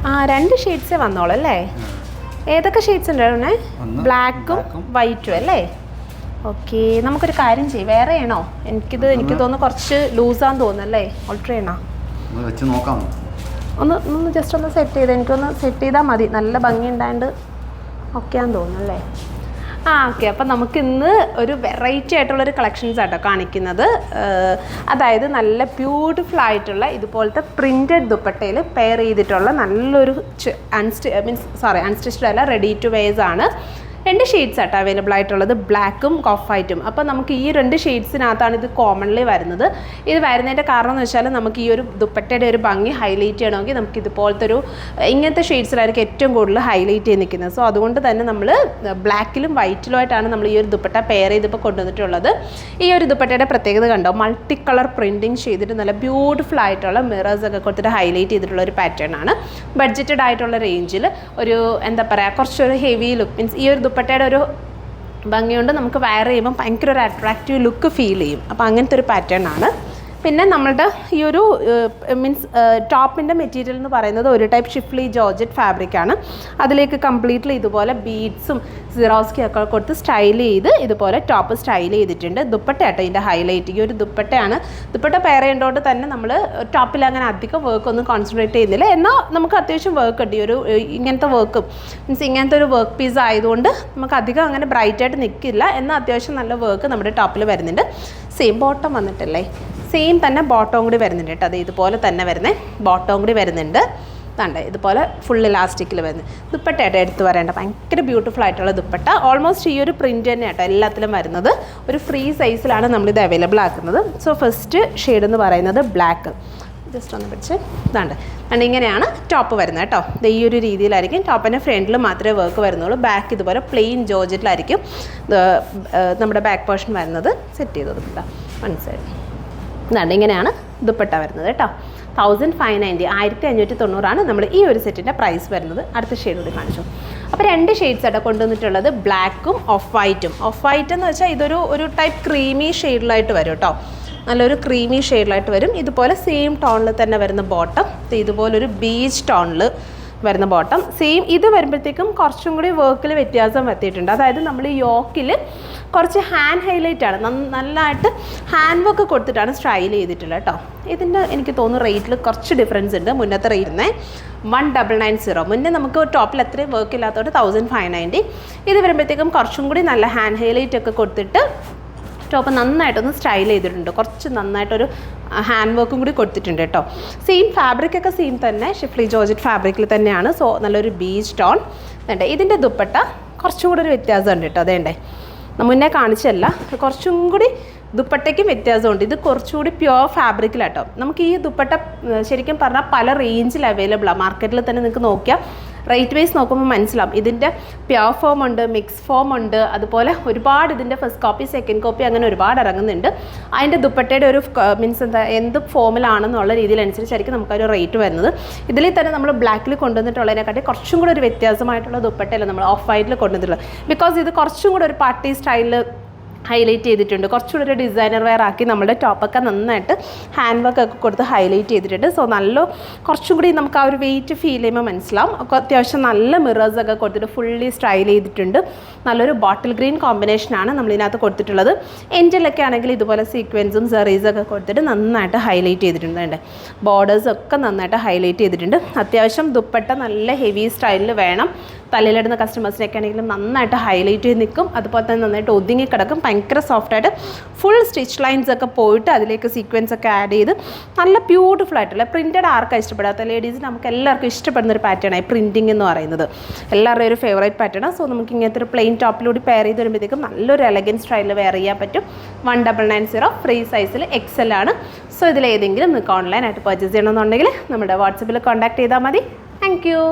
ആ 2 ഷെയ്ഡ്സേ വന്നോളൂ അല്ലേ? ഏതൊക്കെ ഷെയ്ഡ്സ് ഉണ്ടായിരുന്നേ? ബ്ലാക്കും വൈറ്റും അല്ലേ? ഓക്കെ, നമുക്കൊരു കാര്യം ചെയ്യും, വേറെ ആണോ? എനിക്ക് തോന്നുന്നു കുറച്ച് ലൂസാന്ന് തോന്നുന്നല്ലേ, ഓൾട്ടർ ചെയ്യണോ? ഒന്ന് ജസ്റ്റ് ഒന്ന് സെറ്റ് ചെയ്ത് എനിക്കൊന്ന് സെറ്റ് ചെയ്താൽ മതി, നല്ല ഭംഗി ഉണ്ടായത് ഓക്കെയാന്ന് തോന്നുന്നല്ലേ? ഓക്കെ. അപ്പം നമുക്ക് ഇന്ന് ഒരു വെറൈറ്റി ആയിട്ടുള്ളൊരു കളക്ഷൻസ് ആട്ടോ കാണിക്കുന്നത്. അതായത് നല്ല ബ്യൂട്ടിഫുൾ ആയിട്ടുള്ള ഇതുപോലത്തെ പ്രിൻറ്റഡ് ദുപ്പട്ടയിൽ പെയർ ചെയ്തിട്ടുള്ള നല്ലൊരു അൺസ്റ്റിച്ച്ഡ് അല്ല, റെഡി ടു വെയർസ് ആണ്. 2 ഷെയ്ഡ്സ് ആട്ടോ അവൈലബിൾ ആയിട്ടുള്ളത്, ബ്ലാക്കും ഓഫ് വൈറ്റും. അപ്പോൾ നമുക്ക് ഈ 2 ഷെയ്ഡ്സിനകത്താണ് ഇത് കോമൺലി വരുന്നത്. ഇത് വരുന്നതിൻ്റെ കാരണം എന്ന് വെച്ചാൽ നമുക്ക് ഈ ഒരു ദുപ്പട്ടയുടെ ഒരു ഭംഗി ഹൈലൈറ്റ് ചെയ്യണമെങ്കിൽ നമുക്ക് ഇതുപോലത്തെ ഇങ്ങനത്തെ ഷെയ്ഡ്സിലായിരിക്കും ഏറ്റവും കൂടുതൽ ഹൈലൈറ്റ് ചെയ്ത് നിൽക്കുന്നത്. സോ അതുകൊണ്ട് തന്നെ നമ്മൾ ബ്ലാക്കിലും വൈറ്റിലുമായിട്ടാണ് നമ്മൾ ഈ ഒരു ദുപ്പട്ട പെയർ ചെയ്തിപ്പോൾ കൊണ്ടുവന്നിട്ടുള്ളത്. ഈ ഒരു ദുപ്പട്ടയുടെ പ്രത്യേകത കണ്ടോ, മൾട്ടി കളർ പ്രിൻറ്റിങ് ചെയ്തിട്ട് നല്ല ബ്യൂട്ടിഫുൾ ആയിട്ടുള്ള മിറേഴ്സ് ഒക്കെ കൊടുത്തിട്ട് ഹൈലൈറ്റ് ചെയ്തിട്ടുള്ള ഒരു പാറ്റേൺ ആണ്. ബഡ്ജറ്റഡ് ആയിട്ടുള്ള റേഞ്ചിൽ ഒരു എന്താ പറയുക, കുറച്ചൊരു ഹെവി ലുക്ക്, മീൻസ് ഈ ഒരു ദുപ്പട്ടയുടെ ഒരു ഭംഗിയുണ്ട്, നമുക്ക് വെയർ ചെയ്യുമ്പോൾ ഭയങ്കര ഒരു അട്രാക്റ്റീവ് ലുക്ക് ഫീൽ ചെയ്യും. അപ്പോൾ അങ്ങനത്തെ ഒരു പാറ്റേൺ ആണ്. പിന്നെ നമ്മളുടെ ഈ ഒരു ടോപ്പിൻ്റെ മെറ്റീരിയൽ എന്ന് പറയുന്നത് ഒരു ടൈപ്പ് ഷിഫ്ലി ജോർജറ്റ് ഫാബ്രിക്കാണ്. അതിലേക്ക് കംപ്ലീറ്റ്ലി ഇതുപോലെ ബീഡ്സും സിറോസ്കി ഒക്കെ കൊടുത്ത് സ്റ്റൈൽ ചെയ്ത് ഇതുപോലെ ടോപ്പ് സ്റ്റൈൽ ചെയ്തിട്ടുണ്ട്. ദുപ്പട്ടയാട്ടോ ഇതിൻ്റെ ഹൈലൈറ്റ്. ഈ ഒരു ദുപ്പട്ടയാണ്. ദുപ്പട്ട പെയർ ചെയ്യേണ്ടതുകൊണ്ട് തന്നെ നമ്മൾ ടോപ്പിൽ അങ്ങനെ അധികം വർക്കൊന്നും കോൺസെൻട്രേറ്റ് ചെയ്യുന്നില്ല. എന്നാൽ നമുക്ക് അത്യാവശ്യം വർക്ക് ഉണ്ട്. ഈ ഒരു ഇങ്ങനത്തെ വർക്കും മീൻസ് ഇങ്ങനത്തെ ഒരു വർക്ക് പീസ് ആയതുകൊണ്ട് നമുക്ക് അധികം അങ്ങനെ ബ്രൈറ്റായിട്ട് നിൽക്കില്ല. എന്നാൽ അത്യാവശ്യം നല്ല വർക്ക് നമ്മുടെ ടോപ്പിൽ വരുന്നുണ്ട്. സെയിം ബോട്ടം വന്നിട്ടല്ലേ, സെയിം തന്നെ ബോട്ടവും കൂടി വരുന്നുണ്ട് കേട്ടോ. അത് ഇതുപോലെ തന്നെ വരുന്നത് ബോട്ടവും കൂടി വരുന്നുണ്ട്. കണ്ടേ, ഇതുപോലെ ഫുൾ ഇലാസ്റ്റിക്കിൽ വരുന്നത് ദുപ്പട്ടയായിട്ട് എടുത്ത് പറയേണ്ട ഭയങ്കര ബ്യൂട്ടിഫുൾ ആയിട്ടുള്ള ദുപ്പട്ട. ഓൾമോസ്റ്റ് ഈ ഒരു പ്രിൻറ്റ് തന്നെ കേട്ടോ എല്ലാത്തിലും വരുന്നത്. ഒരു ഫ്രീ സൈസിലാണ് നമ്മളിത് അവൈലബിൾ ആക്കുന്നത്. സോ ഫസ്റ്റ് ഷെയ്ഡ് എന്ന് പറയുന്നത് ബ്ലാക്ക്. ജസ്റ്റ് ഒന്ന് പിടിച്ച് ഇതാണ്ട് ഇങ്ങനെയാണ് ടോപ്പ് വരുന്നത് കേട്ടോ. ഈ ഒരു രീതിയിലായിരിക്കും. ടോപ്പിൻ്റെ ഫ്രണ്ടിൽ മാത്രമേ വർക്ക് വരുന്നുള്ളൂ. ബാക്ക് ഇതുപോലെ പ്ലെയിൻ ജോർജറ്റിലായിരിക്കും നമ്മുടെ ബാക്ക് പോർഷൻ വരുന്നത്. സെറ്റ് ചെയ്ത് ദുപ്പട്ട മനസ്സിലായി. ഇതാണ്ട് ഇങ്ങനെയാണ് ദുപ്പട്ട വരുന്നത് കേട്ടോ. 1590 1590 നമ്മൾ ഈ ഒരു സെറ്റിൻ്റെ പ്രൈസ് വരുന്നത്. അടുത്ത ഷെയ്ഡ് കൂടി കാണിച്ചു. അപ്പോൾ 2 ഷെയ്ഡ്സ് ആയിട്ട് കൊണ്ടുവന്നിട്ടുള്ളത് ബ്ലാക്കും ഓഫ് വൈറ്റും. ഓഫ് വൈറ്റ് എന്ന് വെച്ചാൽ ഇതൊരു ടൈപ്പ് ക്രീമി ഷെയ്ഡിലായിട്ട് വരും കേട്ടോ. നല്ലൊരു ക്രീമി ഷെയ്ഡിലായിട്ട് വരും. ഇതുപോലെ സെയിം ടോണിൽ തന്നെ വരുന്ന ബോട്ടം, ഇതുപോലൊരു ബീച്ച് ടോണിൽ വരുന്ന ബോട്ടം. സെയിം ഇത് വരുമ്പോഴത്തേക്കും കുറച്ചും കൂടി വർക്കിൽ വ്യത്യാസം വരുത്തിയിട്ടുണ്ട്. അതായത് നമ്മൾ ഈ യോക്കിൽ കുറച്ച് ഹാൻഡ് ഹൈലൈറ്റ് ആണ്, നല്ലതായിട്ട് ഹാൻഡ് വർക്ക് കൊടുത്തിട്ടാണ് സ്റ്റൈൽ ചെയ്തിട്ടുള്ളത് കേട്ടോ. ഇതിൻ്റെ എനിക്ക് തോന്നുന്നു റേറ്റിൽ കുറച്ച് ഡിഫറൻസ് ഉണ്ട്. മുന്നത്തെ റേറ്റിന് 1990. മുന്നേ നമുക്ക് ടോപ്പിൽ അത്രയും വർക്ക് ഇല്ലാത്തതുകൊണ്ട് 1590. ഇത് വരുമ്പോഴത്തേക്കും കുറച്ചും കൂടി നല്ല ഹാൻഡ് ഹൈലൈറ്റ് ഒക്കെ കൊടുത്തിട്ട് ടോപ്പ് നന്നായിട്ടൊന്ന് സ്റ്റൈൽ ചെയ്തിട്ടുണ്ട്. കുറച്ച് നന്നായിട്ടൊരു ഹാൻഡ് വർക്കും കൂടി കൊടുത്തിട്ടുണ്ട് കേട്ടോ. സെയിം ഫാബ്രിക്കൊക്കെ സെയിം തന്നെ, ഷിഫ്ലി ജോർജറ്റ് ഫാബ്രിക്കിൽ തന്നെയാണ്. സോ നല്ലൊരു ബീച്ച് ടോൺ. വേണ്ടേ, ഇതിൻ്റെ ദുപ്പട്ട കുറച്ചും കൂടി ഒരു വ്യത്യാസമുണ്ട് കേട്ടോ. അതേണ്ടേ, മുന്നേ കാണിച്ചല്ല, കുറച്ചും കൂടി ദുപ്പട്ടയ്ക്കും വ്യത്യാസമുണ്ട്. ഇത് കുറച്ചുകൂടി പ്യുവർ ഫാബ്രിക്കിലാട്ടോ. നമുക്ക് ഈ ദുപ്പട്ട ശരിക്കും പറഞ്ഞാൽ പല റേഞ്ചിൽ അവൈലബിളാണ്. മാർക്കറ്റിൽ തന്നെ നിങ്ങൾക്ക് നോക്കിയാൽ റേറ്റ് വൈസ് നോക്കുമ്പോൾ മനസ്സിലാവും. ഇതിൻ്റെ പ്യുവർ ഫോം ഉണ്ട്, മിക്സ് ഫോം ഉണ്ട്, അതുപോലെ ഒരുപാട് ഇതിൻ്റെ ഫസ്റ്റ് കോപ്പി സെക്കൻഡ് കോപ്പി അങ്ങനെ ഒരുപാട് ഇറങ്ങുന്നുണ്ട്. അതിൻ്റെ ദുപ്പട്ടയുടെ ഒരു മീൻസ് എന്ത് ഫോമിലാണെന്നുള്ള രീതിയിലനുസരിച്ചായിരിക്കും നമുക്കൊരു റേറ്റ് വരുന്നത്. ഇതിൽ തന്നെ നമ്മൾ ബ്ലാക്കിൽ കൊണ്ടുവന്നിട്ടുള്ളതിനെക്കാട്ടി കുറച്ചും കൂടി ഒരു വ്യത്യാസമായിട്ടുള്ള ദുപ്പട്ടയല്ല നമ്മൾ ഓഫ് വൈറ്റിൽ കൊണ്ടുവന്നിട്ടുള്ളത്. ബിക്കോസ് ഇത് കുറച്ചും കൂടി ഒരു പാർട്ടി സ്റ്റൈലിൽ ഹൈലൈറ്റ് ചെയ്തിട്ടുണ്ട്. കുറച്ചുകൂടി ഒരു ഡിസൈനർ വെയർ ആക്കി നമ്മുടെ ടോപ്പൊക്കെ നന്നായിട്ട് ഹാൻഡ് വർക്ക് ഒക്കെ കൊടുത്ത് ഹൈലൈറ്റ് ചെയ്തിട്ടുണ്ട്. സോ കുറച്ചും കൂടി നമുക്ക് ആ ഒരു വെയിറ്റ് ഫീൽ ചെയ്യുമ്പോൾ മനസ്സിലാവും. അത്യാവശ്യം നല്ല മിറേഴ്സൊക്കെ കൊടുത്തിട്ട് ഫുള്ളി സ്റ്റൈൽ ചെയ്തിട്ടുണ്ട്. നല്ലൊരു ബോട്ടിൽ ഗ്രീൻ കോമ്പിനേഷനാണ് നമ്മളിതിനകത്ത് കൊടുത്തിട്ടുള്ളത്. എൻഡിലൊക്കെ ആണെങ്കിൽ ഇതുപോലെ സീക്വൻസും സെറീസൊക്കെ കൊടുത്തിട്ട് നന്നായിട്ട് ഹൈലൈറ്റ് ചെയ്തിട്ടുണ്ട്. ബോർഡേഴ്സൊക്കെ നന്നായിട്ട് ഹൈലൈറ്റ് ചെയ്തിട്ടുണ്ട്. അത്യാവശ്യം ദുപ്പട്ട നല്ല ഹെവി സ്റ്റൈലിൽ വേണം. തലയിലിടുന്ന കസ്റ്റമേഴ്സിനൊക്കെ ആണെങ്കിലും നന്നായിട്ട് ഹൈലൈറ്റ് ചെയ്ത് നിൽക്കും. അതുപോലെ തന്നെ നന്നായിട്ട് ഒതുങ്ങി കിടക്കും. ഭയങ്കര സോഫ്റ്റായിട്ട് ഫുൾ സ്റ്റിച്ച് ലൈൻസ് ഒക്കെ പോയിട്ട് അതിലേക്ക് സീക്വൻസ് ഒക്കെ ആഡ് ചെയ്ത് നല്ല ബ്യൂട്ടിഫുൾ ആയിട്ടുള്ള പ്രിൻറ്റഡ് ആർക്കാണ് ഇഷ്ടപ്പെടാത്ത ലേഡീസ് നമുക്ക് എല്ലാവർക്കും ഇഷ്ടപ്പെടുന്ന ഒരു പാറ്റേണായി പ്രിൻറ്റിംഗ് എന്ന് പറയുന്നത്. എല്ലാവരുടെയും ഒരു ഫേവറേറ്റ് പാറ്റേണാണ്. സോ നമുക്ക് ഇങ്ങനത്തെ ഒരു പ്ലെയിൻ ടോപ്പിലൂടെ പെയർ ചെയ്ത് വരുമ്പോഴത്തേക്കും നല്ലൊരു എലഗൻ സ്റ്റൈലിൽ വെയർ ചെയ്യാൻ പറ്റും. 1990 ഫ്രീ സൈസിൽ XL ആണ്. സോ ഇതിലേതെങ്കിലും നിങ്ങൾക്ക് ഓൺലൈനായിട്ട് പർച്ചേസ് ചെയ്യണമെന്നുണ്ടെങ്കിൽ നമ്മുടെ വാട്സപ്പിൽ കോൺടാക്ട് ചെയ്താൽ മതി. Thank you.